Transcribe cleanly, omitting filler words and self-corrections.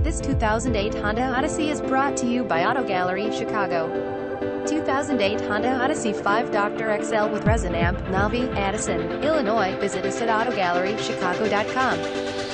This 2008 Honda Odyssey is brought to you by Auto Gallery, Chicago. 2008 Honda Odyssey 5 Dr. XL with Resin Amp, Navi, Addison, Illinois. Visit us at autogallerychicago.com.